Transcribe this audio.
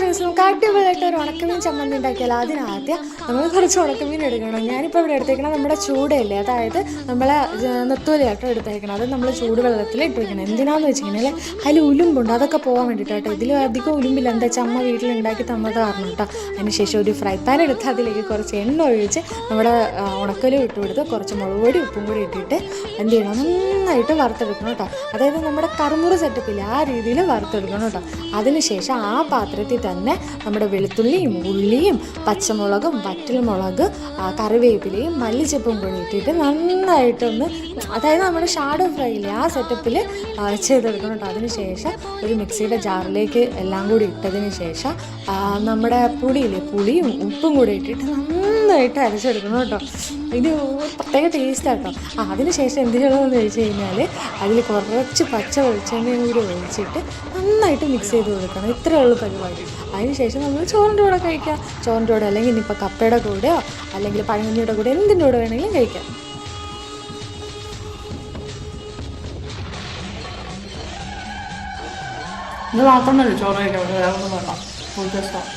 Friends, നമുക്ക് അടിപൊളിയായിട്ട് ഒരു ഉണക്കമീൻ ചമ്മന്തി ഉണ്ടാക്കിയാൽ അതിനാദ്യം നമ്മൾ കുറച്ച് ഉണക്കമീൻ എടുക്കണം. ഞാനിപ്പോൾ ഇവിടെ എടുത്തേക്കണം നമ്മുടെ ചൂടല്ലേ, അതായത് നമ്മളെ നെത്തോലിയാട്ടോ എടുത്തേക്കണം. അത് നമ്മൾ ചൂടുവെള്ളത്തിൽ ഇട്ട് വെക്കണം. എന്തിനാന്ന് വെച്ചിട്ടുണ്ടെങ്കിൽ അതിൽ ഉലുമ്പുണ്ട്, അതൊക്കെ പോകാൻ വേണ്ടിയിട്ട് കേട്ടോ. ഇതിൽ അധികം ഉലുമ്പില്ല, എന്താ വെച്ചാൽ അമ്മ വീട്ടിലുണ്ടാക്കി തന്നത് കാരണം കേട്ടോ. അതിനുശേഷം ഒരു ഫ്രൈ പാൻ എടുത്ത് അതിലേക്ക് കുറച്ച് എണ്ണ ഒഴിച്ച് നമ്മുടെ ഉണക്കലും ഇട്ട് കൊടുത്ത് കുറച്ച് മുളക് പൊടി ഉപ്പും കൂടി ഇട്ടിട്ട് എന്ത് ചെയ്യണം, നന്നായിട്ട് വറുത്തെടുക്കണം കേട്ടോ. അതായത് നമ്മുടെ കറുമുറ സെറ്റപ്പില്ല ആ രീതിയിൽ വറുത്തെടുക്കണം കേട്ടോ. അതിനുശേഷം ആ പാത്രത്തിൽ തന്നെ നമ്മുടെ വെളുത്തുള്ളിയും ഉള്ളിയും പച്ചമുളകും വറ്റൽമുളക് കറിവേപ്പിലയും മല്ലിച്ചപ്പും കൂടി ഇട്ടിട്ട് നന്നായിട്ടൊന്ന്, അതായത് നമ്മുടെ ഷാഡോ ഫ്രൈയില്ലേ ആ സെറ്റപ്പിൽ ചെയ്തെടുക്കണം കേട്ടോ. അതിനുശേഷം ഒരു മിക്സിയുടെ ജാറിലേക്ക് എല്ലാം കൂടി ഇട്ടതിന് ശേഷം നമ്മുടെ പുളിയും ഉപ്പും കൂടി ഇട്ടിട്ട് നന്നായിട്ട് അരച്ചെടുക്കണം കേട്ടോ. ഇത് പ്രത്യേക ടേസ്റ്റാണ് കേട്ടോ. അതിനുശേഷം എന്ത് ചെയ്യണമെന്ന് ചോദിച്ചു കഴിഞ്ഞാൽ അതിൽ കുറച്ച് പച്ച വെളിച്ചെണ്ണയും കൂടി ഒഴിച്ചിട്ട് നന്നായിട്ട് മിക്സ് ചെയ്ത് കൊടുക്കണം. ഇത്രയേ ഉള്ളൂ പരിപാടി. അതിനുശേഷം നമ്മൾ ചോറിൻ്റെ കൂടെ കഴിക്കാം. ചോറിൻ്റെ കൂടെ അല്ലെങ്കിൽ ഇനിയിപ്പോൾ കപ്പയുടെ കൂടെയോ അല്ലെങ്കിൽ പഴങ്കഞ്ഞിയുടെ കൂടെ എന്തിൻ്റെ കൂടെ വേണമെങ്കിലും കഴിക്കാം. ഇത് മാത്രം മതി ചോറ് കഴിക്കാൻ, വേറെ ഒന്നും വേണ്ട. ഫുൾ ടേസ്റ്റാണ്.